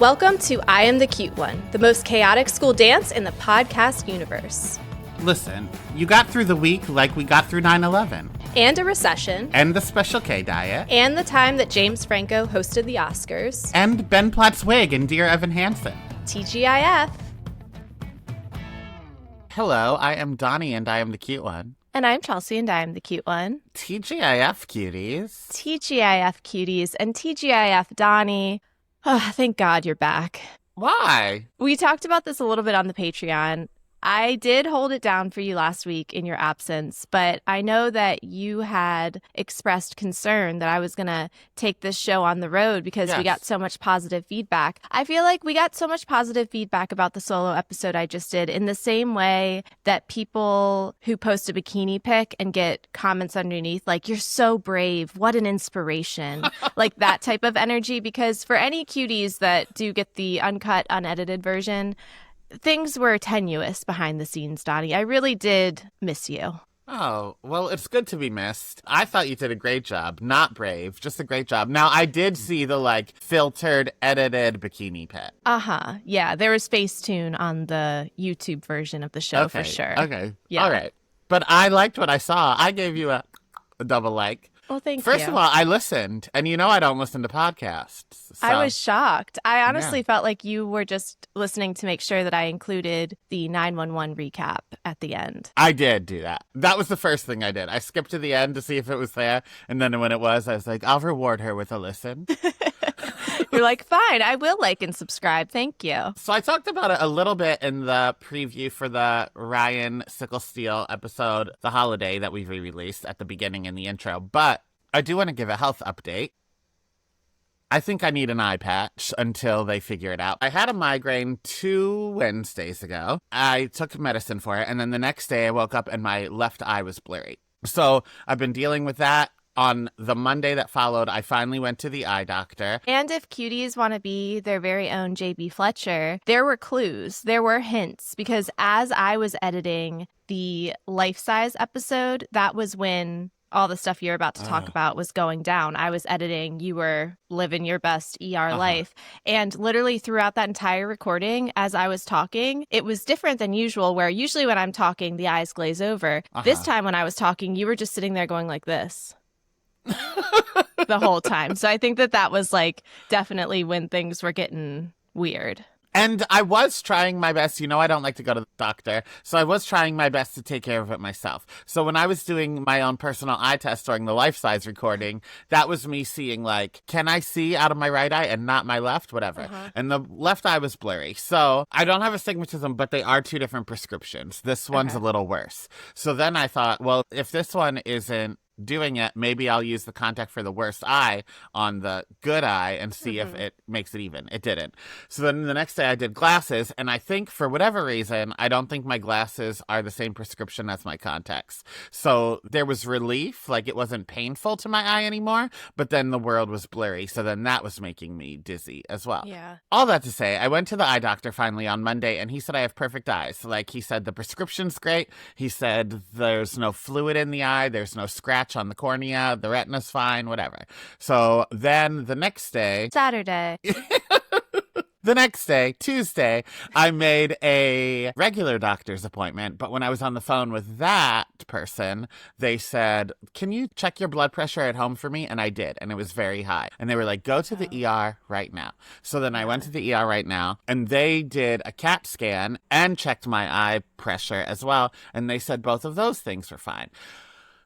Welcome to I Am the Cute One, the most chaotic school dance in the podcast universe. Listen, you got through the week like we got through 9/11. And a recession. And the Special K diet. And the time that James Franco hosted the Oscars. And Ben Platt's wig and Dear Evan Hansen. TGIF. Hello, I am Donnie and I am the cute one. And I'm Chelsea and I am the cute one. TGIF cuties. TGIF cuties and TGIF Donnie. Oh, thank God you're back. Why? We talked about this a little bit on the Patreon. I did hold it down for you last week in your absence, but I know that you had expressed concern that I was going to take this show on the road because we got so much positive feedback. I feel like we got so much positive feedback about the solo episode I just did in the same way that people who post a bikini pic and get comments underneath like, you're so brave, what an inspiration, like that type of energy. Because for any cuties that do get the uncut, unedited version, things were tenuous behind the scenes, Donnie. I really did miss you. Oh, well, it's good to be missed. I thought you did a great job. Not brave, just a great job. Now, I did see the, filtered, edited bikini pic. Uh-huh. Yeah, there was Facetune on the YouTube version of the show for sure. Okay. Yeah. All right. But I liked what I saw. I gave you a double like. Well, thank you. First of all, I listened, and you know I don't listen to podcasts. So. I was shocked. I honestly felt like you were just listening to make sure that I included the 911 recap at the end. I did do that. That was the first thing I did. I skipped to the end to see if it was there, and then when it was, I was like, I'll reward her with a listen. You're like, fine, I will like and subscribe. Thank you. So I talked about it a little bit in the preview for the Ryan Sickle Steel episode, The Holiday, that we re-released at the beginning in the intro. But I do want to give a health update. I think I need an eye patch until they figure it out. I had a migraine 2 Wednesdays ago. I took medicine for it, and then the next day I woke up and my left eye was blurry. So I've been dealing with that. On the Monday that followed, I finally went to the eye doctor. And if cuties want to be their very own JB Fletcher, there were clues, there were hints, because as I was editing the life-size episode, that was when all the stuff you're about to talk about was going down. I was editing, you were living your best ER life. And literally throughout that entire recording, as I was talking, it was different than usual, where usually when I'm talking, the eyes glaze over. This time when I was talking, you were just sitting there going like this. The whole time. So I think that was definitely when things were getting weird. And I was trying my best. You know, I don't like to go to the doctor. So I was trying my best to take care of it myself. So when I was doing my own personal eye test during the life-size recording, that was me seeing, can I see out of my right eye and not my left? Whatever. And the left eye was blurry. So I don't have astigmatism, but they are 2 different prescriptions. This one's a little worse. So then I thought, well, if this one isn't doing it, maybe I'll use the contact for the worst eye on the good eye and see if it makes it even. It didn't. So then the next day I did glasses, and I think for whatever reason, I don't think my glasses are the same prescription as my contacts. So there was relief, it wasn't painful to my eye anymore, but then the world was blurry. So then that was making me dizzy as well. Yeah. All that to say, I went to the eye doctor finally on Monday, and he said I have perfect eyes. He said the prescription's great. He said there's no fluid in the eye. There's no scratch on the cornea, the retina's fine, whatever. So then the next day, Saturday. The next day, Tuesday, I made a regular doctor's appointment. But when I was on the phone with that person, they said, can you check your blood pressure at home for me? And I did. And it was very high. And they were like, go to the ER right now. So then I went to the ER right now, and they did a CAT scan and checked my eye pressure as well. And they said both of those things were fine.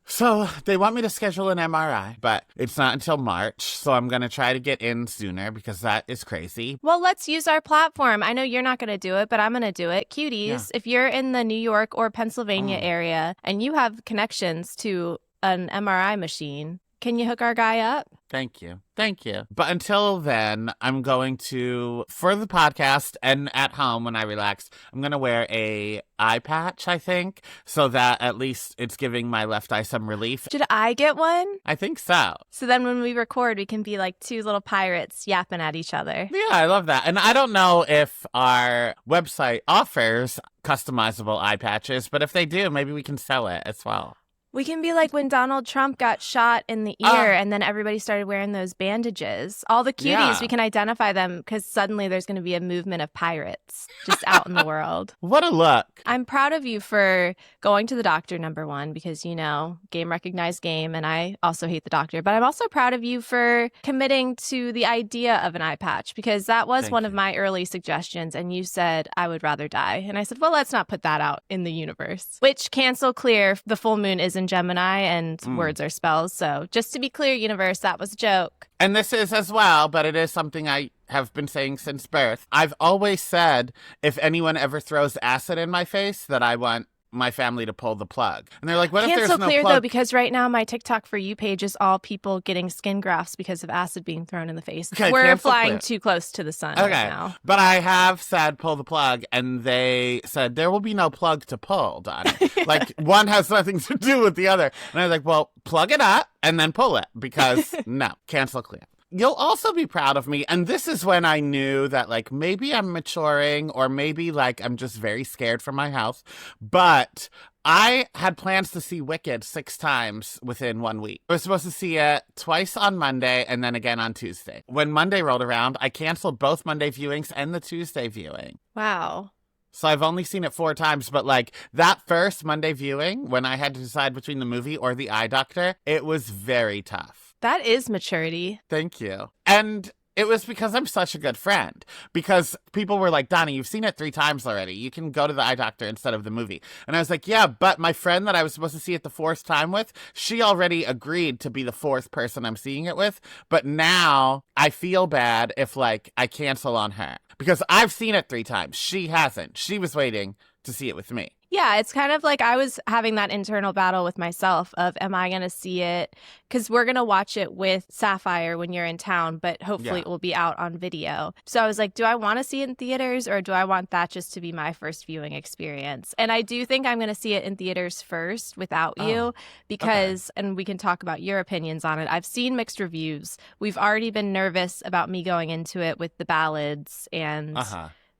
So they want me to schedule an MRI, but it's not until March. So I'm going to try to get in sooner because that is crazy. Well, let's use our platform. I know you're not going to do it, but I'm going to do it. Cuties, if you're in the New York or Pennsylvania area and you have connections to an MRI machine, can you hook our guy up? Thank you. Thank you. But until then, I'm going to, for the podcast and at home when I relax, I'm going to wear a eye patch, I think, so that at least it's giving my left eye some relief. Should I get one? I think so. So then when we record, we can be like 2 little pirates yapping at each other. Yeah, I love that. And I don't know if our website offers customizable eye patches, but if they do, maybe we can sell it as well. We can be like when Donald Trump got shot in the ear and then everybody started wearing those bandages. All the cuties, we can identify them because suddenly there's going to be a movement of pirates just out in the world. What a look. I'm proud of you for going to the doctor, number one, because, you know, game recognized game, and I also hate the doctor. But I'm also proud of you for committing to the idea of an eye patch, because that was one of my early suggestions. And you said, I would rather die. And I said, well, let's not put that out in the universe. Which, cancel clear, the full moon is in Gemini and words are spells. So just to be clear, universe, that was a joke. And this is as well, but it is something I have been saying since birth. I've always said if anyone ever throws acid in my face, that I want my family to pull the plug. And they're like, what if there's no plug? Cancel clear, though, because right now my TikTok For You page is all people getting skin grafts because of acid being thrown in the face. Okay, we're flying too close to the sun right Okay, now. but I have said pull the plug, and they said there will be no plug to pull, Donnie. Like, one has nothing to do with the other. And I was like, well, plug it up and then pull it, because no, cancel clear. You'll also be proud of me. And this is when I knew that, like, maybe I'm maturing, or maybe, like, I'm just very scared for my health. But I had plans to see Wicked 6 times within 1 week. I was supposed to see it twice on Monday and then again on Tuesday. When Monday rolled around, I canceled both Monday viewings and the Tuesday viewing. Wow. So I've only seen it 4 times, but like that first Monday viewing, when I had to decide between the movie or the eye doctor, it was very tough. That is maturity. Thank you. And it was because I'm such a good friend. Because people were like, Donnie, you've seen it 3 times already. You can go to the eye doctor instead of the movie. And I was like, yeah, but my friend that I was supposed to see it the 4th time with, she already agreed to be the 4th person I'm seeing it with. But now I feel bad if, like, I cancel on her. Because I've seen it 3 times. She hasn't. She was waiting to see it with me. Yeah, it's kind of like I was having that internal battle with myself of, am I going to see it? Because we're going to watch it with Sapphire when you're in town, but hopefully it will be out on video. So I was like, do I want to see it in theaters, or do I want that just to be my first viewing experience? And I do think I'm going to see it in theaters first without you, because, and we can talk about your opinions on it. I've seen mixed reviews. We've already been nervous about me going into it with the ballads and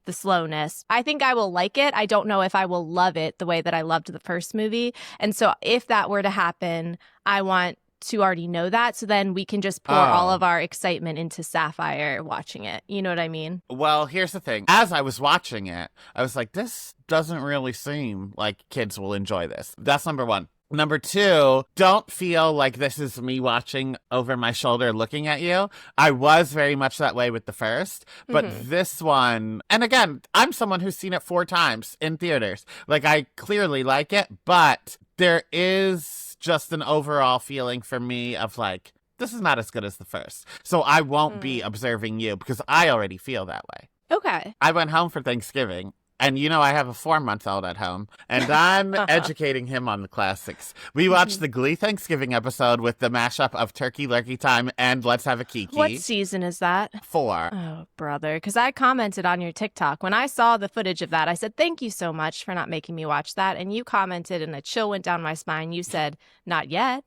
the slowness. I think I will like it. I don't know if I will love it the way that I loved the first movie. And so if that were to happen, I want to already know that, so then we can just pour all of our excitement into Sapphire watching it. You know what I mean? Well, here's the thing. As I was watching it, I was like, this doesn't really seem like kids will enjoy this. That's number 1. Number 2, don't feel like this is me watching over my shoulder looking at you. I was very much that way with the first, but this one, and again, I'm someone who's seen it 4 times in theaters. Like, I clearly like it, but there is just an overall feeling for me of like, this is not as good as the first. So I won't be observing you, because I already feel that way. Okay. I went home for Thanksgiving. And, you know, I have a 4-month-old at home, and I'm educating him on the classics. We watched the Glee Thanksgiving episode with the mashup of Turkey Lurkey Time and Let's Have a Kiki. What season is that? 4. Oh, brother. Because I commented on your TikTok. When I saw the footage of that, I said, thank you so much for not making me watch that. And you commented, and a chill went down my spine. You said, not yet.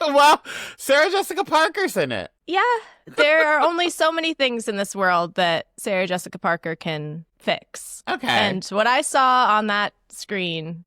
Well, Sarah Jessica Parker's in it. Yeah, there are only so many things in this world that Sarah Jessica Parker can fix. Okay. And what I saw on that screen.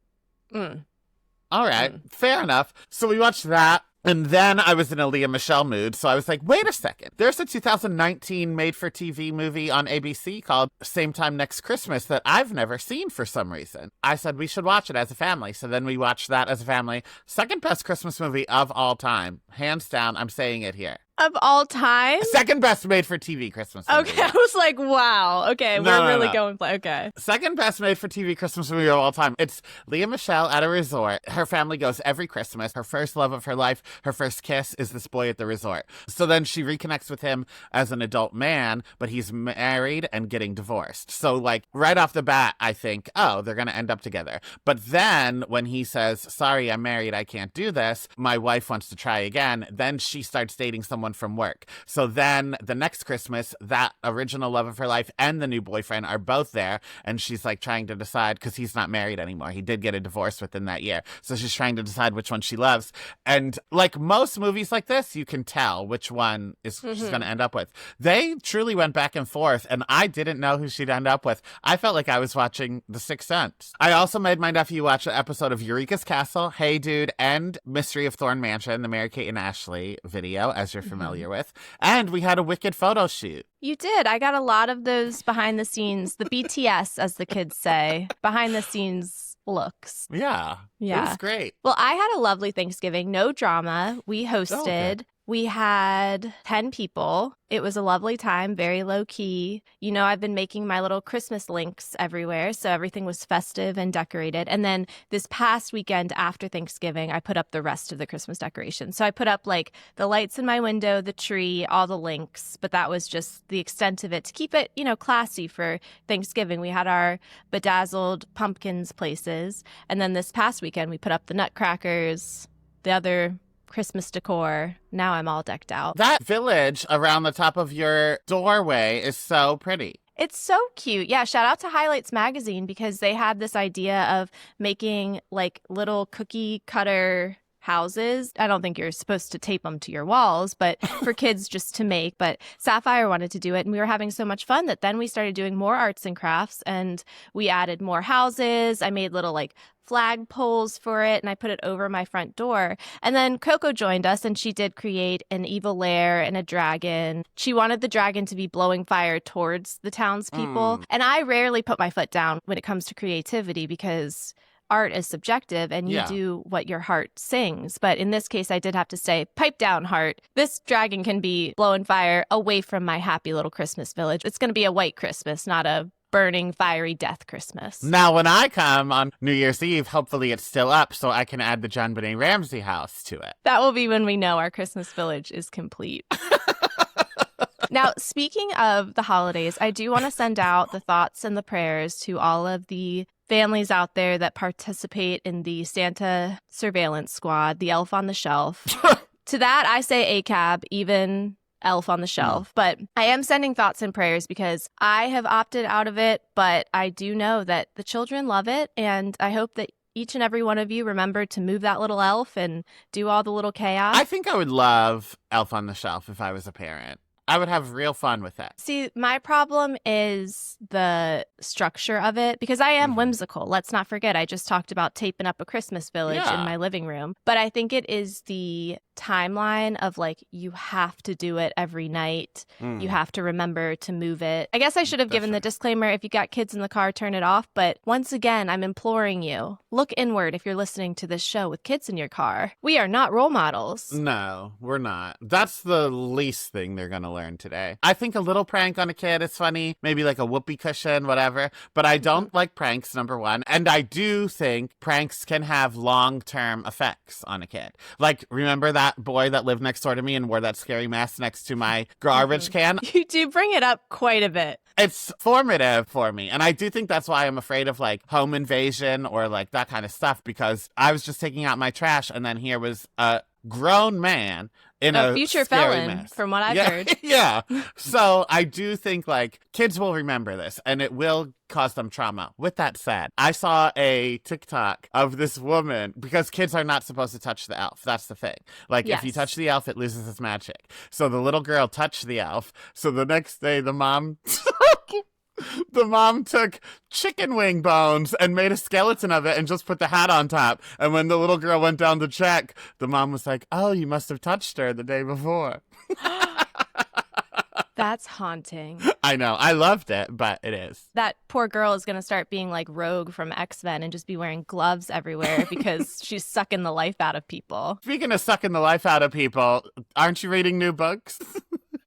All right. Fair enough. So we watched that. And then I was in a Leah Michelle mood, so I was like, wait a second. There's a 2019 made-for-TV movie on ABC called Same Time Next Christmas that I've never seen for some reason. I said we should watch it as a family, so then we watched that as a family. Second best Christmas movie of all time. Hands down, I'm saying it here. Of all time? Second best made-for-TV Christmas movie. Okay, I was like, wow. Okay, we're really going... Okay. Second best made-for-TV Christmas movie of all time. It's Leah Michelle at a resort. Her family goes every Christmas. Her first love of her life, her first kiss, is this boy at the resort. So then she reconnects with him as an adult man, but he's married and getting divorced. So, like, right off the bat, I think, oh, they're going to end up together. But then when he says, sorry, I'm married, I can't do this, my wife wants to try again, then she starts dating someone someone from work. So then the next Christmas, that original love of her life and the new boyfriend are both there. And she's like trying to decide, because he's not married anymore. He did get a divorce within that year. So she's trying to decide which one she loves. And like most movies like this, you can tell which one is she's going to end up with. They truly went back and forth, and I didn't know who she'd end up with. I felt like I was watching The Sixth Sense. I also made my nephew watch an episode of Eureka's Castle, Hey Dude, and Mystery of Thorn Mansion, the Mary-Kate and Ashley video, as you're familiar with. And we had a Wicked photo shoot. You did. I got a lot of those behind the scenes, the BTS, as the kids say, behind the scenes looks. Yeah. It was great. Well, I had a lovely Thanksgiving. No drama. We hosted. We had 10 people. It was a lovely time, very low key. You know, I've been making my little Christmas links everywhere, so everything was festive and decorated. And then this past weekend after Thanksgiving, I put up the rest of the Christmas decorations. So I put up like the lights in my window, the tree, all the links, but that was just the extent of it to keep it, you know, classy for Thanksgiving. We had our bedazzled pumpkins places. And then this past weekend, we put up the nutcrackers, the other Christmas decor. Now I'm all decked out. That village around the top of your doorway is so pretty. It's so cute. Yeah, shout out to Highlights Magazine because they had this idea of making like little cookie cutter houses. I don't think you're supposed to tape them to your walls, but for kids just to make. But Sapphire wanted to do it, and we were having so much fun that then we started doing more arts and crafts, and we added more houses. I made little like flag poles for it, and I put it over my front door. And then Coco joined us, and she did create an evil lair and a dragon. She wanted the dragon to be blowing fire towards the townspeople. And I rarely put my foot down when it comes to creativity because art is subjective and you do what your heart sings. But in this case, I did have to say, pipe down, heart. This dragon can be blowing fire away from my happy little Christmas village. It's going to be a white Christmas, not a burning, fiery death Christmas. Now, when I come on New Year's Eve, hopefully it's still up so I can add the John Benet Ramsey house to it. That will be when we know our Christmas village is complete. Now, speaking of the holidays, I do want to send out the thoughts and the prayers to all of the families out there that participate in the Santa surveillance squad, the Elf on the Shelf. To that, I say ACAB, even Elf on the Shelf. But I am sending thoughts and prayers because I have opted out of it, but I do know that the children love it, and I hope that each and every one of you remember to move that little elf and do all the little chaos. I think I would love Elf on the Shelf if I was a parent. I would have real fun with that. See, my problem is the structure of it because I am whimsical. Let's not forget, I just talked about taping up a Christmas village in my living room. But I think it is the timeline of like, you have to do it every night. You have to remember to move it. I guess I should have given the disclaimer, if you got kids in the car, turn it off. But once again, I'm imploring you, look inward if you're listening to this show with kids in your car. We are not role models. No, we're not. That's the least thing they're going to learn today. I think a little prank on a kid is funny, maybe like a whoopee cushion, whatever, but I don't like pranks, number one. And I do think pranks can have long-term effects on a kid. Like, remember that boy that lived next door to me and wore that scary mask next to my garbage can? You do bring it up quite a bit. It's formative for me. And I do think that's why I'm afraid of like home invasion or like that kind of stuff, because I was just taking out my trash and then here was a grown man in a future scary felon, mess. from what I've heard. Yeah. So I do think like kids will remember this and it will cause them trauma. With that said, I saw a TikTok of this woman, because kids are not supposed to touch the elf. That's the thing. Like if you touch the elf, it loses its magic. So the little girl touched the elf. So the next day the mom the mom took chicken wing bones and made a skeleton of it and just put the hat on top. And when the little girl went down to check, the mom was like, oh, you must have touched her the day before. That's haunting. I know. I loved it, but it is. That poor girl is going to start being like Rogue from X-Men and just be wearing gloves everywhere because she's sucking the life out of people. Speaking of sucking the life out of people, aren't you reading new books?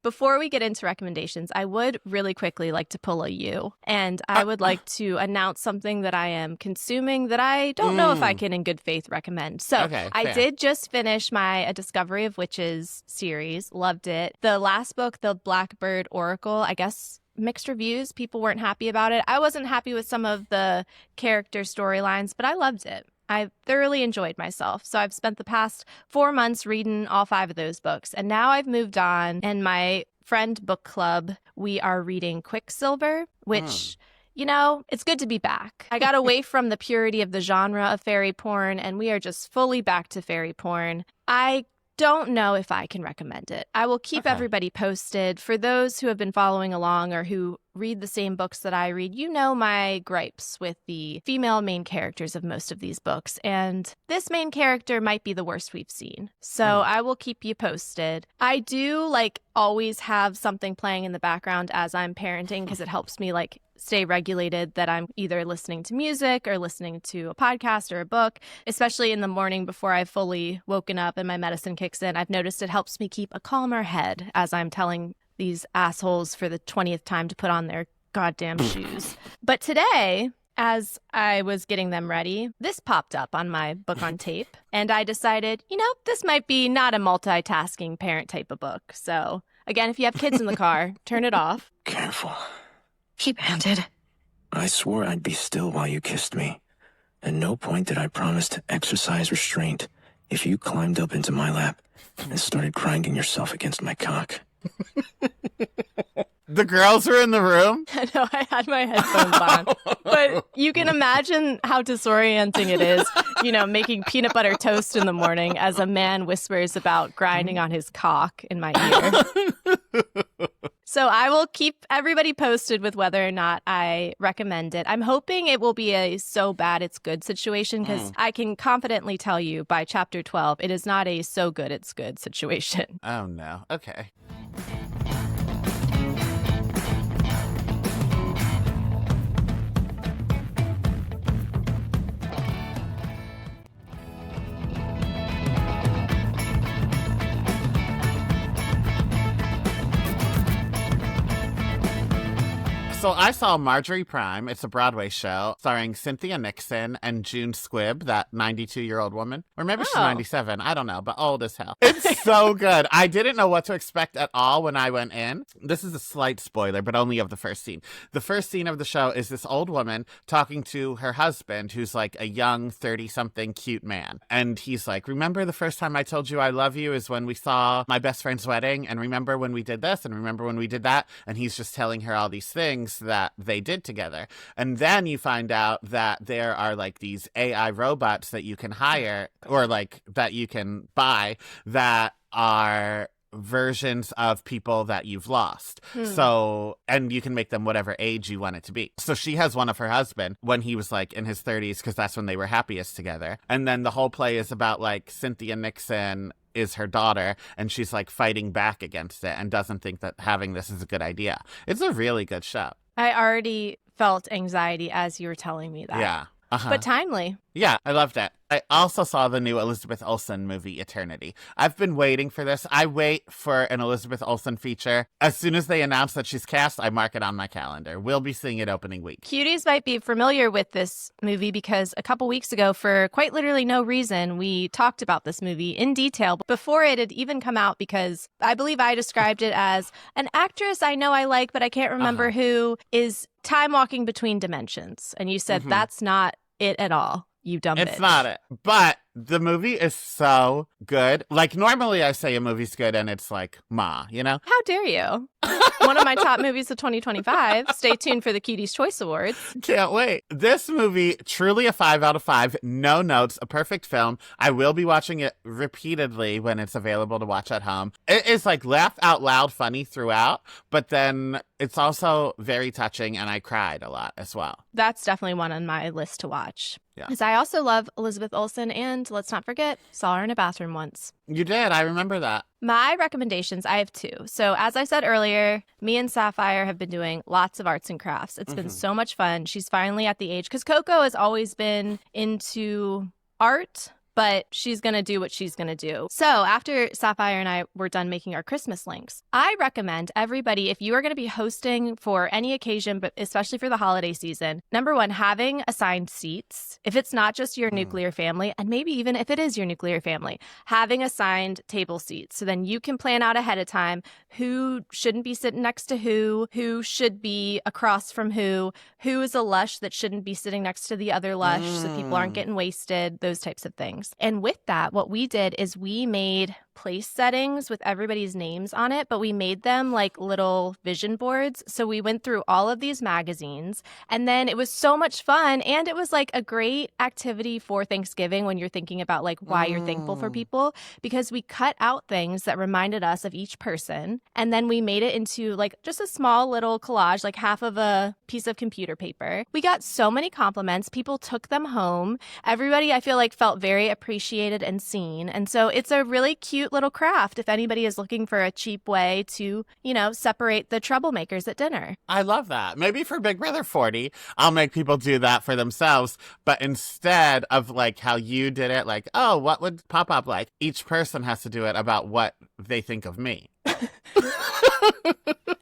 Before we get into recommendations, I would really quickly like to pull a you. And I would like to announce something that I am consuming that I don't know if I can in good faith recommend. So I did just finish my A Discovery of Witches series. Loved it. The last book, The Blackbird Oracle, I guess mixed reviews. People weren't happy about it. I wasn't happy with some of the character storylines, but I loved it. I thoroughly enjoyed myself. So I've spent the past 4 months reading all 5 of those books. And now I've moved on. And my friend book club, we are reading Quicksilver, which... You know, it's good to be back. I got away from the purity of the genre of fairy porn, and we are just fully back to fairy porn. I don't know if I can recommend it. I will keep everybody posted. For those who have been following along or who read the same books that I read, you know my gripes with the female main characters of most of these books. And this main character might be the worst we've seen. So I will keep you posted. I do always have something playing in the background as I'm parenting because it helps me stay regulated, that I'm either listening to music or listening to a podcast or a book, especially in the morning before I've fully woken up and my medicine kicks in. I've noticed it helps me keep a calmer head as I'm telling these assholes for the 20th time to put on their goddamn shoes. But today, as I was getting them ready, this popped up on my book on tape, and I decided, this might be not a multitasking parent type of book. So again, if you have kids in the car, turn it off. Careful. He panted. I swore I'd be still while you kissed me. At no point did I promise to exercise restraint if you climbed up into my lap and started grinding yourself against my cock. The girls were in the room? I know, I had my headphones on. But you can imagine how disorienting it is, making peanut butter toast in the morning as a man whispers about grinding on his cock in my ear. So I will keep everybody posted with whether or not I recommend it. I'm hoping it will be a so bad it's good situation, because I can confidently tell you by chapter 12, it is not a so good it's good situation. Oh, no. Okay. So I saw Marjorie Prime. It's a Broadway show starring Cynthia Nixon and June Squibb, that 92-year-old woman. Or maybe she's 97. I don't know, but old as hell. It's so good. I didn't know what to expect at all when I went in. This is a slight spoiler, but only of the first scene. The first scene of the show is this old woman talking to her husband, who's a young 30-something cute man. And he's like, remember the first time I told you I love you is when we saw my best friend's wedding? And remember when we did this? And remember when we did that? And he's just telling her all these things that they did together. And then you find out that there are these AI robots that you can hire or that you can buy that are versions of people that you've lost. So, and you can make them whatever age you want it to be. So she has one of her husband when he was in his 30s, because that's when they were happiest together. And then the whole play is about Cynthia Nixon is her daughter, and she's fighting back against it and doesn't think that having this is a good idea. It's a really good show. I already felt anxiety as you were telling me that. Yeah. But timely. Yeah, I loved it. I also saw the new Elizabeth Olsen movie, Eternity. I've been waiting for this. I wait for an Elizabeth Olsen feature. As soon as they announce that she's cast, I mark it on my calendar. We'll be seeing it opening week. Cuties might be familiar with this movie because a couple weeks ago, for quite literally no reason, we talked about this movie in detail before it had even come out, because I believe I described it as an actress I know I like, but I can't remember who, is time walking between dimensions. And you said that's not it at all. You dumb bitch. It's not it. But the movie is so good. Normally I say a movie's good and it's ma, How dare you? One of my top movies of 2025. Stay tuned for the Cuties Choice Awards. Can't wait. This movie, truly a 5 out of 5. No notes. A perfect film. I will be watching it repeatedly when it's available to watch at home. It is laugh out loud funny throughout, but then it's also very touching, and I cried a lot as well. That's definitely one on my list to watch. Yeah. Because I also love Elizabeth Olsen, and let's not forget, saw her in a bathroom once. You did. I remember that. My recommendations, I have 2. So as I said earlier, me and Sapphire have been doing lots of arts and crafts. It's been so much fun. She's finally at the age, because Coco has always been into art, but she's going to do what she's going to do. So after Sapphire and I were done making our Christmas links, I recommend everybody, if you are going to be hosting for any occasion, but especially for the holiday season, number one, having assigned seats. If it's not just your nuclear family, and maybe even if it is your nuclear family, having assigned table seats. So then you can plan out ahead of time who shouldn't be sitting next to who should be across from who is a lush that shouldn't be sitting next to the other lush so people aren't getting wasted, those types of things. And with that, what we did is we made place settings with everybody's names on it, but we made them like little vision boards. So we went through all of these magazines, and then it was so much fun. And it was like a great activity for Thanksgiving when you're thinking about like why you're thankful for people, because we cut out things that reminded us of each person. And then we made it into like just a small little collage, like half of a piece of computer paper. We got so many compliments. People took them home. Everybody, I feel like, felt very appreciated and seen. And so it's a really cute little craft if anybody is looking for a cheap way to, you know, separate the troublemakers at dinner. I love that. Maybe for Big Brother 40, I'll make people do that for themselves. But instead of like how you did it, like, oh, what would pop up? Like each person has to do it about what they think of me.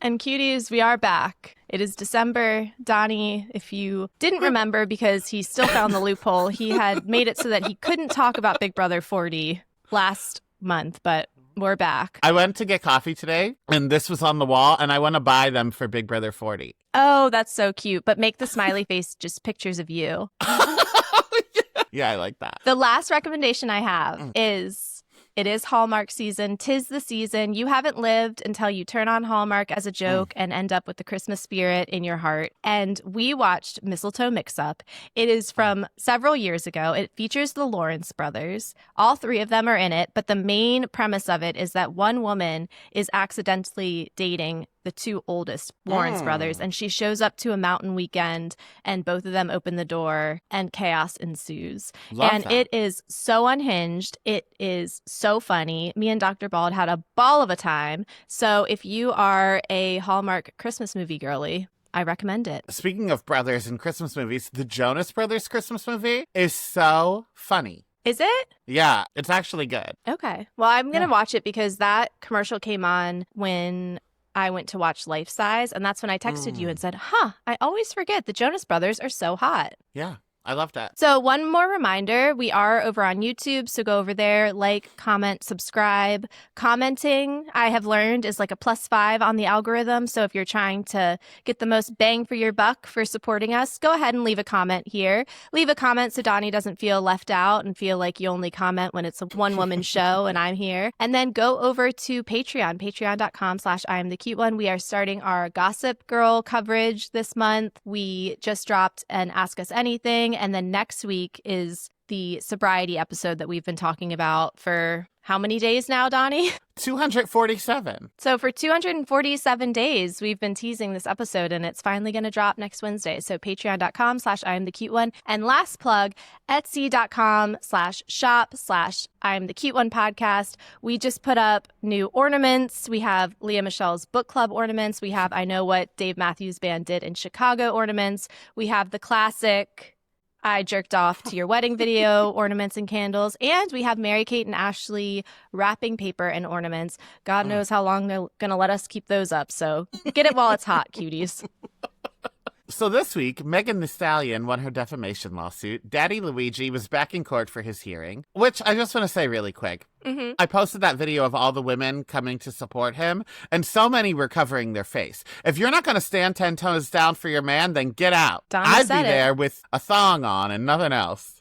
And Cuties, we are back. It is December. Donnie, if you didn't remember, because he still found the loophole, he had made it so that he couldn't talk about Big Brother 40 last month, but we're back. I went to get coffee today, and this was on the wall, and I want to buy them for Big Brother 40. Oh, that's so cute. But make the smiley face just pictures of you. Yeah, I like that. The last recommendation I have is... It is Hallmark season. 'Tis the season. You haven't lived until you turn on Hallmark as a joke and end up with the Christmas spirit in your heart. And we watched Mistletoe Mix-Up. It is from several years ago. It features the Lawrence brothers. All three of them are in it. But the main premise of it is that one woman is accidentally dating the two oldest Lawrence brothers, and she shows up to a mountain weekend, and both of them open the door, and chaos ensues. Love that. It is so unhinged. It is so funny. Me and Dr. Bald had a ball of a time. So if you are a Hallmark Christmas movie girly, I recommend it. Speaking of brothers and Christmas movies, the Jonas Brothers Christmas movie is so funny. Is it? Yeah, it's actually good. Okay. Well, I'm going to watch it because that commercial came on when I went to watch Life Size, and that's when I texted you and said, I always forget the Jonas Brothers are so hot. Yeah, I love that. So one more reminder, we are over on YouTube, so go over there, like, comment, subscribe. Commenting, I have learned, is like a +5 on the algorithm. So if you're trying to get the most bang for your buck for supporting us, go ahead and leave a comment here. Leave a comment so Donnie doesn't feel left out and feel like you only comment when it's a one-woman show and I'm here. And then go over to Patreon, patreon.com/IamTheCuteOne. We are starting our Gossip Girl coverage this month. We just dropped an Ask Us Anything. And then next week is the sobriety episode that we've been talking about for how many days now, Donnie? 247. So for 247 days, we've been teasing this episode, and it's finally going to drop next Wednesday. So patreon.com/IamTheCuteOne. And last plug, etsy.com/shop/IamTheCuteOne podcast. We just put up new ornaments. We have Leah Michelle's book club ornaments. We have I Know What Dave Matthews Band Did in Chicago ornaments. We have the classic I jerked off to your wedding video ornaments and candles. And we have Mary-Kate and Ashley wrapping paper and ornaments. God knows how long they're going to let us keep those up. So get it while it's hot, cuties. So this week, Megan Thee Stallion won her defamation lawsuit. Daddy Luigi was back in court for his hearing, which I just want to say really quick. I posted that video of all the women coming to support him, and so many were covering their face. If you're not going to stand 10 toes down for your man, then get out. I'd be there with a thong on and nothing else.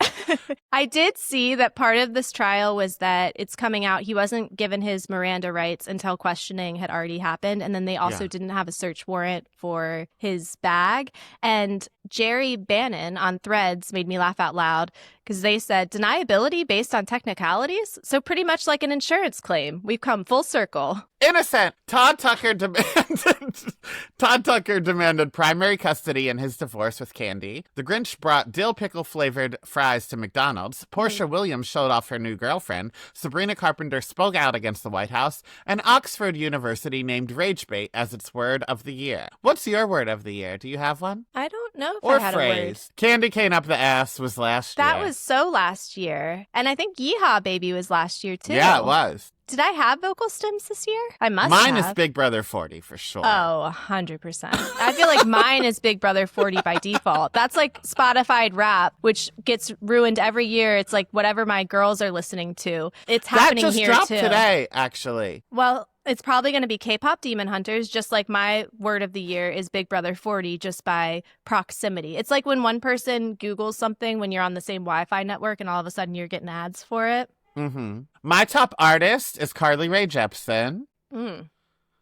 I did see that part of this trial was that it's coming out. He wasn't given his Miranda rights until questioning had already happened. And then they also didn't have a search warrant for his bag. And Jerry Bannon on Threads made me laugh out loud because they said deniability based on technicalities. So pretty much like an insurance claim. We've come full circle. Innocent. Todd Tucker demanded primary custody in his divorce with Candy. The Grinch brought dill pickle flavored fries to McDonald's. Portia Williams showed off her new girlfriend. Sabrina Carpenter spoke out against the White House. And Oxford University named rage bait as its word of the year. What's your word of the year? Do you have one? I don't know if Or I had a word. phrase. Candy cane up the ass was last year. That was so last year. And I think Yeehaw Baby was last year, too. Yeah, it was. Did I have vocal stems this year? I must Mine have. is Big Brother 40 for sure. Oh, 100%. I feel like mine is Big Brother 40 by default. That's like Spotify rap, which gets ruined every year. It's like whatever my girls are listening to. It's happening that just here, dropped too. today, actually. Well, it's probably going to be K-pop Demon Hunters, just like my word of the year is Big Brother 40, just by proximity. It's like when one person Googles something when you're on the same Wi-Fi network and all of a sudden you're getting ads for it. Mm-hmm. My top artist is Carly Rae Jepsen.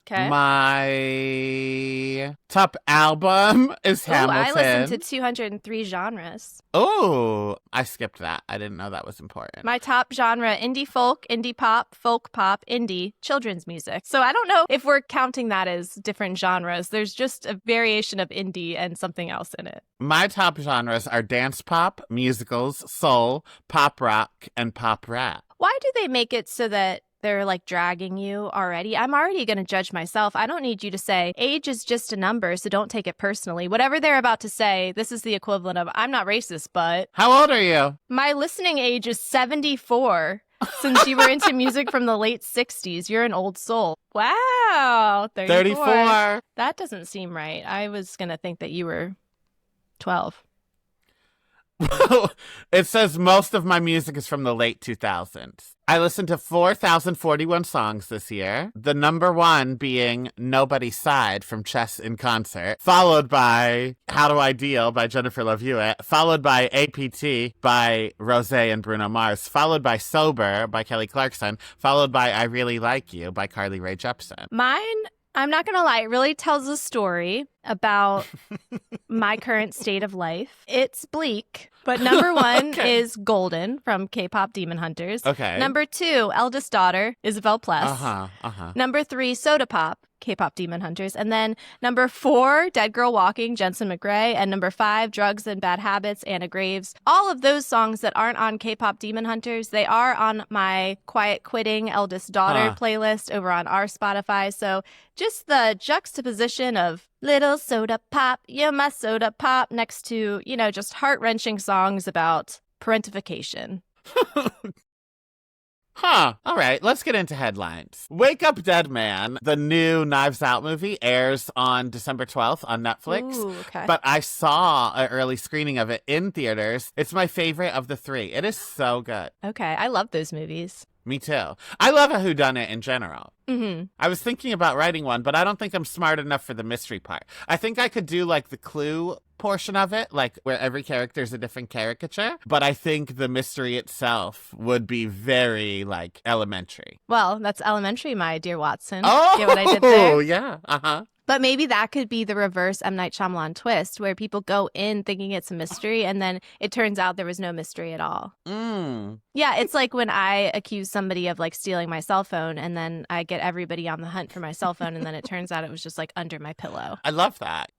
Okay. My top album is Hamilton. I listen to 203 genres. Oh, I skipped that. I didn't know that was important. My top genre, indie folk, indie pop, folk pop, indie, children's music. So I don't know if we're counting that as different genres. There's just a variation of indie and something else in it. My top genres are dance pop, musicals, soul, pop rock, and pop rap. Why do they make it so that they're like dragging you already? I'm already going to judge myself. I don't need you to say age is just a number, so don't take it personally. Whatever they're about to say, this is the equivalent of I'm not racist, but How old are you? my listening age is 74. Since you were into music from the late 60s, you're an old soul. Wow, 34. That doesn't seem right. I was going to think that you were 12. It says most of my music is from the late 2000s. I listened to 4,041 songs this year, the number one being Nobody's Side from Chess in Concert, followed by How Do I Deal by Jennifer Love Hewitt, followed by APT by Rosé and Bruno Mars, followed by Sober by Kelly Clarkson, followed by I Really Like You by Carly Rae Jepsen. Mine, I'm not going to lie, it really tells a story about my current state of life. It's bleak, but number one Okay. is Golden from K-pop Demon Hunters. Okay. Number two, Eldest Daughter, Isabel Pless. Uh-huh. Number three, Soda Pop, K-pop Demon Hunters. And then number four, Dead Girl Walking, Jensen McRae. And number five, Drugs and Bad Habits, Anna Graves. All of those songs that aren't on K-pop Demon Hunters, they are on my Quiet Quitting Eldest Daughter playlist over on our Spotify. So just the juxtaposition of Little Soda Pop, you're my soda pop, next to, you know, just heart-wrenching songs about parentification. All right, let's get into headlines. Wake Up Dead Man, the new Knives Out movie, airs on December 12th on Netflix. Ooh, okay. But I saw an early screening of it in theaters. It's my favorite of the three. It is so good. Okay, I love those movies. Me too. I love a whodunit in general. Mm-hmm. I was thinking about writing one, but I don't think I'm smart enough for the mystery part. I think I could do like the clue portion of it, like where every character is a different caricature. But I think the mystery itself would be very like elementary. Well, that's elementary, my dear Watson. Oh, Get what I did there? Yeah. Uh-huh. But maybe that could be the reverse M. Night Shyamalan twist, where people go in thinking it's a mystery, and then it turns out there was no mystery at all. Yeah, it's like when I accuse somebody of like stealing my cell phone, and then I get everybody on the hunt for my cell phone, and then it turns out it was just like under my pillow. I love that.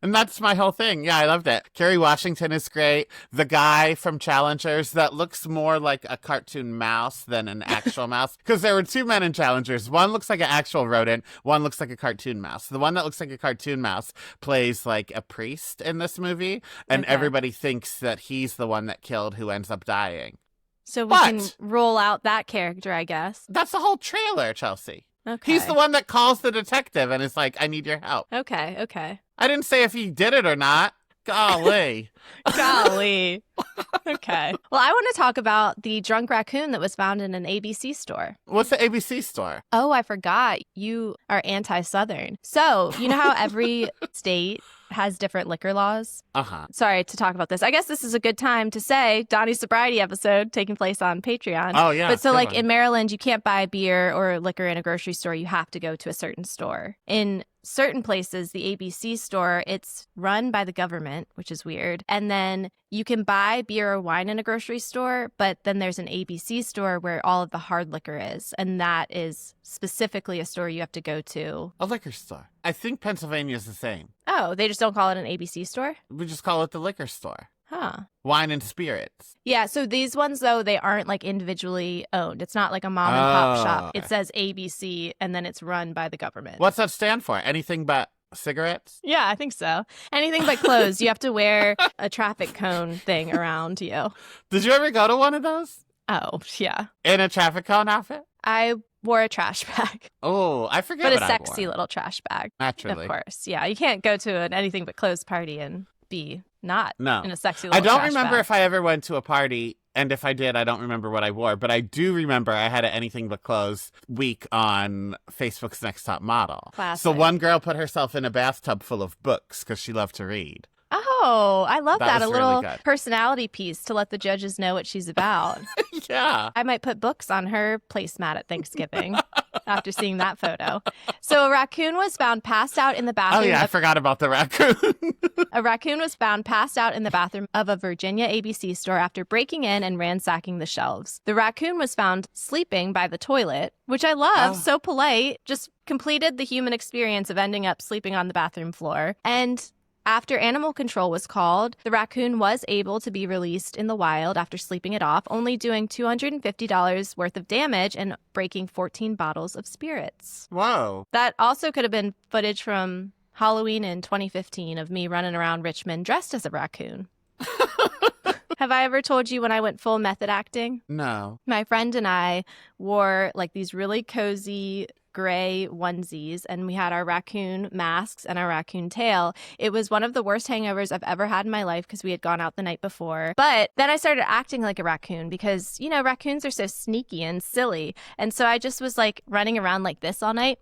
And that's my whole thing. Yeah, I love that. Kerry Washington is great. The guy from Challengers that looks more like a cartoon mouse than an actual mouse. Because there were two men in Challengers. One looks like an actual rodent. One looks like a cartoon mouse. The one that looks like a cartoon mouse plays like a priest in this movie. And everybody thinks that he's the one that killed who ends up dying. So we can roll out that character, I guess. That's the whole trailer, Chelsea. Okay. He's the one that calls the detective and is like, I need your help. Okay. I didn't say if he did it or not. Golly. Golly. Okay. Well, I want to talk about the drunk raccoon that was found in an ABC store. What's the ABC store? Oh, I forgot. You are anti-Southern. So, you know how every state has different liquor laws? Uh-huh. Sorry to talk about this. I guess this is a good time to say Donnie's Sobriety episode taking place on Patreon. Oh, yeah. But so good like one. in Maryland, you can't buy beer or liquor in a grocery store. You have to go to a certain store. In certain places, the ABC store, it's run by the government, which is weird. And then you can buy beer or wine in a grocery store, but then there's an ABC store where all of the hard liquor is. And that is specifically a store you have to go to. A liquor store. I think Pennsylvania is the same. Oh, they just don't call it an ABC store? We just call it the liquor store. Huh. Wine and spirits. Yeah, so these ones, though, they aren't like individually owned. It's not like a mom and pop shop. It says ABC and then it's run by the government. What's that stand for? Anything but cigarettes? Yeah, I think so. Anything but clothes. You have to wear a traffic cone thing around you. Did you ever go to one of those? Oh, yeah. In a traffic cone outfit? I wore a trash bag, Oh, I forget but a what sexy I wore. little trash bag. Naturally. Of course. Yeah, you can't go to an anything but clothes party and be not No. in a sexy I little don't trash remember bag. if I ever went to a party, and if I did, I don't remember what I wore, but I do remember I had an Anything But Clothes week on Facebook's Next Top Model. Classic. So one girl put herself in a bathtub full of books because she loved to read. Oh, I love That that. A was really little good. personality piece to let the judges know what she's about. Yeah. I might put books on her placemat at Thanksgiving after seeing that photo. So a raccoon was found passed out in the Oh, bathroom. yeah, I forgot about the raccoon. A raccoon was found passed out in the bathroom of a Virginia ABC store after breaking in and ransacking the shelves. The raccoon was found sleeping by the toilet, which I love. Oh. So polite. Just completed the human experience of ending up sleeping on the bathroom floor. And after animal control was called, the raccoon was able to be released in the wild after sleeping it off, only doing $250 worth of damage and breaking 14 bottles of spirits. Whoa. That also could have been footage from Halloween in 2015 of me running around Richmond dressed as a raccoon. Have I ever told you when I went full method acting? No. My friend and I wore like these really cozy gray onesies, and we had our raccoon masks and our raccoon tail. It was one of the worst hangovers I've ever had in my life because we had gone out the night before. But then I started acting like a raccoon because, you know, raccoons are so sneaky and silly. And so I just was like running around like this all night.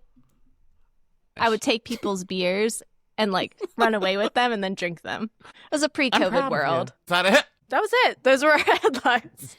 I would take people's beers and like run away with them and then drink them. It was a I'm proud pre-COVID of world. you. Is that it? That was it. Those were our headlines.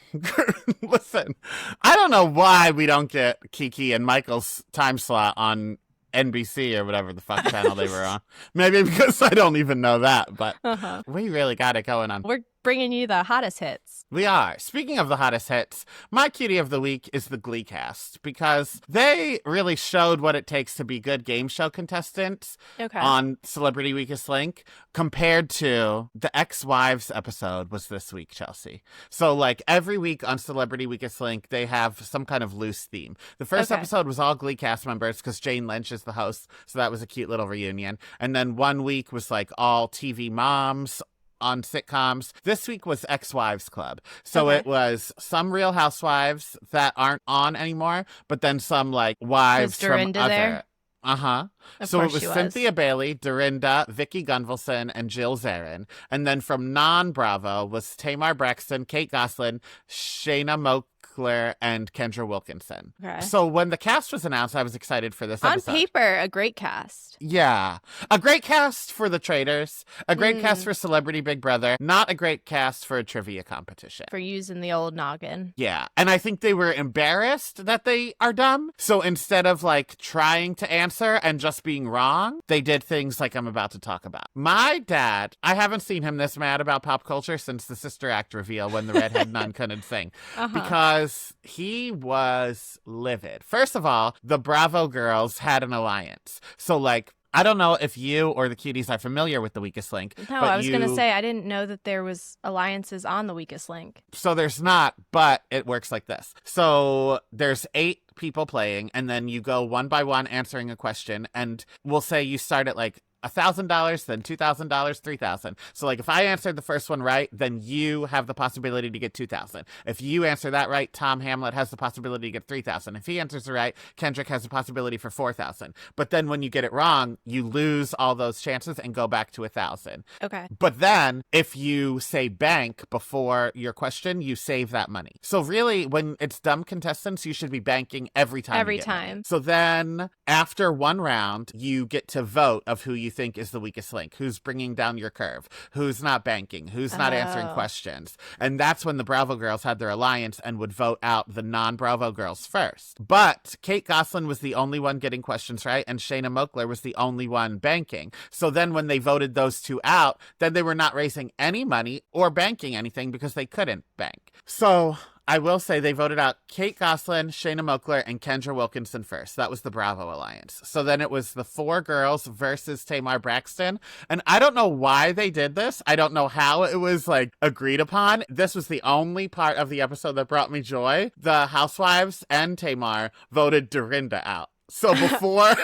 Listen, I don't know why we don't get Kiki and Michael's time slot on NBC or whatever the fuck channel they were on. Maybe because I don't even know that, but Uh-huh. we really got it going on. We're bringing you the hottest hits. We are. Speaking of the hottest hits, my cutie of the week is the Glee cast because they really showed what it takes to be good game show contestants Okay. on Celebrity Weakest Link compared to the Ex-Wives episode was this week, Chelsea. So like every week on Celebrity Weakest Link, they have some kind of loose theme. The first Okay. episode was all Glee cast members because Jane Lynch is the host. So that was a cute little reunion. And then one week was like all TV moms on sitcoms. This week was Ex-Wives Club. So Okay. it was some Real Housewives that aren't on anymore, but then some like wives Was from Dorinda other. there? Uh-huh. Of So it course was she Cynthia Bailey, Dorinda, Vicky Gunvalson, and Jill Zarin. And then from non-Bravo was Tamar Braxton, Kate Gosselin, Shayna Moakler, and Kendra Wilkinson. Okay. So when the cast was announced, I was excited for this On episode. paper, a great cast. Yeah. A great cast for the Traitors, a great cast Mm. for Celebrity Big Brother, not a great cast for a trivia competition. For using the old noggin. Yeah. And I think they were embarrassed that they are dumb. So instead of like trying to answer and just being wrong, they did things like I'm about to talk about. My dad, I haven't seen him this mad about pop culture since the Sister Act reveal when the redhead nun couldn't sing. Uh-huh. Because he was livid. First of all, the Bravo girls had an alliance. So, like, I don't know if you or the Cuties are familiar with the Weakest Link. No, but I was going to you- say I didn't know that there was alliances on the Weakest Link. So there's not, but it works like this. So there's 8 people playing, and then you go one by one answering a question, and we'll say you start at like $1,000, then $2,000, $3,000. So like if I answered the first one right, then you have the possibility to get $2,000. If you answer that right, Tom Hamlet has the possibility to get $3,000. If he answers it right, Kendrick has the possibility for $4,000. But then when you get it wrong, you lose all those chances and go back to 1,000. Okay. But then, if you say bank before your question, you save that money. So really, when it's dumb contestants, you should be banking every time. Every you get money. time. So then, after one round, you get to vote of who you think is the weakest link, who's bringing down your curve, who's not banking, who's not answering Oh. questions. And that's when the Bravo girls had their alliance and would vote out the non-Bravo girls first. But Kate Gosselin was the only one getting questions right, and Shayna Moakler was the only one banking. So then when they voted those two out, then they were not raising any money or banking anything because they couldn't bank. So I will say they voted out Kate Gosselin, Shayna Moakler, and Kendra Wilkinson first. That was the Bravo Alliance. So then it was the 4 girls versus Tamar Braxton. And I don't know why they did this. I don't know how it was like agreed upon. This was the only part of the episode that brought me joy. The Housewives and Tamar voted Dorinda out. So before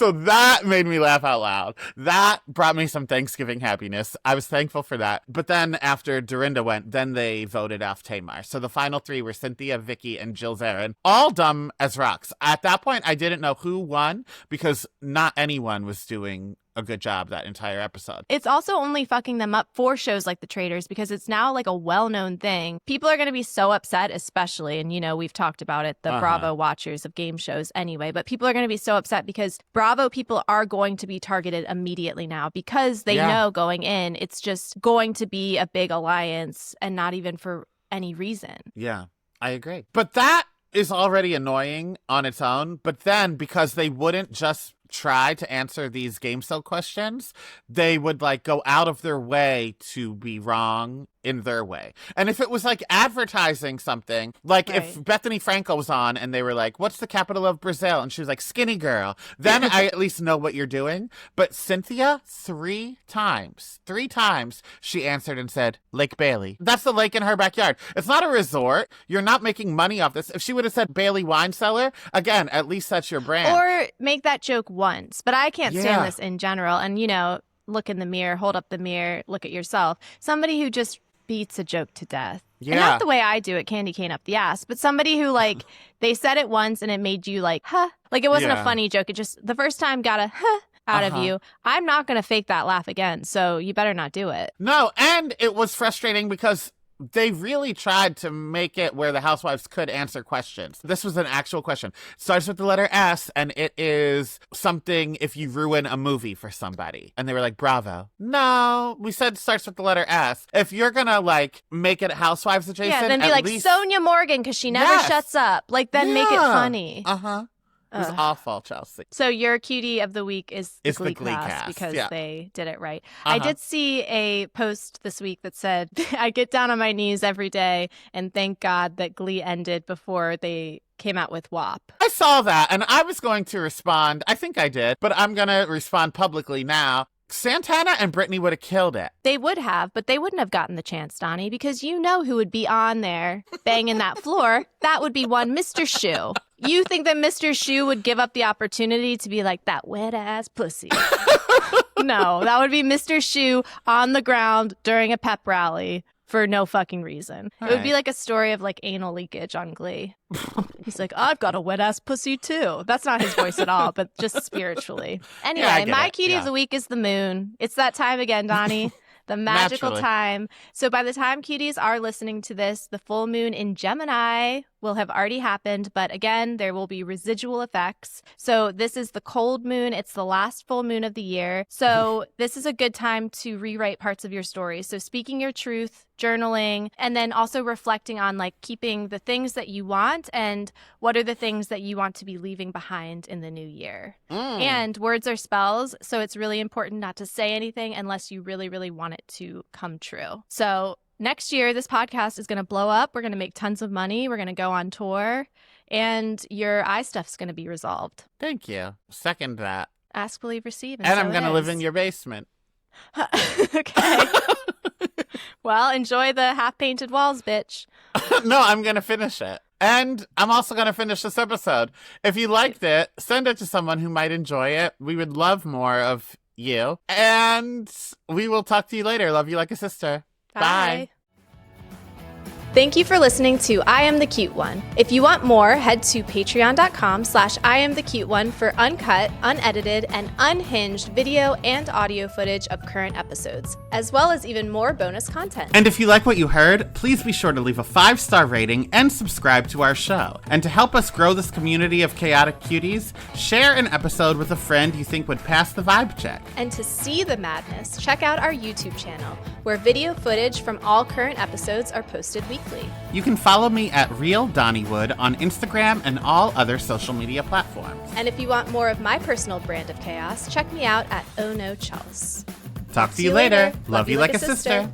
So that made me laugh out loud. That brought me some Thanksgiving happiness. I was thankful for that. But then after Dorinda went, then they voted off Tamar. So the final three were Cynthia, Vicky, and Jill Zarin. All dumb as rocks. At that point, I didn't know who won because not anyone was doing a good job that entire episode. It's also only fucking them up for shows like The Traitors because it's now like a well-known thing. People are going to be so upset, especially, and we've talked about it, the Bravo watchers of game shows anyway, but people are going to be so upset because Bravo people are going to be targeted immediately now because they know going in, it's just going to be a big alliance and not even for any reason. Yeah, I agree. But that is already annoying on its own. But then because they wouldn't just try to answer these game show questions, they would like go out of their way to be wrong in their way. And if it was like advertising something, like if Bethany Frankel was on and they were like, what's the capital of Brazil? And she was like, skinny girl. Then I at least know what you're doing. But Cynthia, three times she answered and said, Lake Bailey. That's the lake in her backyard. It's not a resort. You're not making money off this. If she would have said Bailey Wine Cellar, again, at least that's your brand. Or make that joke once. But I can't stand this in general. And, look in the mirror, hold up the mirror, look at yourself. Somebody who just beats a joke to death. Yeah. And not the way I do it, candy cane up the ass, but somebody who like, they said it once and it made you like, huh? Like it wasn't a funny joke. It just, the first time got a huh out of you. I'm not going to fake that laugh again. So you better not do it. No. And it was frustrating because they really tried to make it where the housewives could answer questions. This was an actual question. It starts with the letter S, and it is something if you ruin a movie for somebody. And they were like, Bravo. No, we said it starts with the letter S. If you're gonna, like, make it housewives adjacent, then be like, least... Sonia Morgan, because she never shuts up. Like, then make it funny. Uh-huh. It was awful, Chelsea. So your cutie of the week is the Glee cast because they did it right. I did see a post this week that said, I get down on my knees every day and thank God that Glee ended before they came out with WAP. I saw that and I was going to respond. I think I did, but I'm going to respond publicly now. Santana and Brittany would have killed it. They would have, but they wouldn't have gotten the chance, Donnie, because you know who would be on there banging that floor. That would be one Mr. Shoe. You think that Mr. Shoe would give up the opportunity to be like, that wet-ass pussy? No, that would be Mr. Shoe on the ground during a pep rally for no fucking reason. It would be like a story of like anal leakage on Glee. He's like, I've got a wet-ass pussy too. That's not his voice at all, but just spiritually. Anyway, my cutie of the week is the moon. It's that time again, Donnie. The magical time. So by the time cuties are listening to this, the full moon in Gemini will have already happened. But again, there will be residual effects. So this is the cold moon. It's the last full moon of the year. So this is a good time to rewrite parts of your story. So speaking your truth, journaling, and then also reflecting on like keeping the things that you want and what are the things that you want to be leaving behind in the new year. And words are spells. So it's really important not to say anything unless you really, really want it to come true. So next year, this podcast is going to blow up. We're going to make tons of money. We're going to go on tour. And your eye stuff's going to be resolved. Thank you. Second that. Ask, believe, receive. And I'm going to live in your basement. Okay. Well, enjoy the half-painted walls, bitch. No, I'm going to finish it. And I'm also going to finish this episode. If you liked it, send it to someone who might enjoy it. We would love more of you. And we will talk to you later. Love you like a sister. Bye. Thank you for listening to I Am the Cute One. If you want more, head to patreon.com/IamTheCuteOne for uncut, unedited, and unhinged video and audio footage of current episodes, as well as even more bonus content. And if you like what you heard, please be sure to leave a 5-star rating and subscribe to our show. And to help us grow this community of chaotic cuties, share an episode with a friend you think would pass the vibe check. And to see the madness, check out our YouTube channel, where video footage from all current episodes are posted weekly. You can follow me at Real Donnywood on Instagram and all other social media platforms. And if you want more of my personal brand of chaos, check me out at Oh No Chels. Talk to you later. Love you like a sister.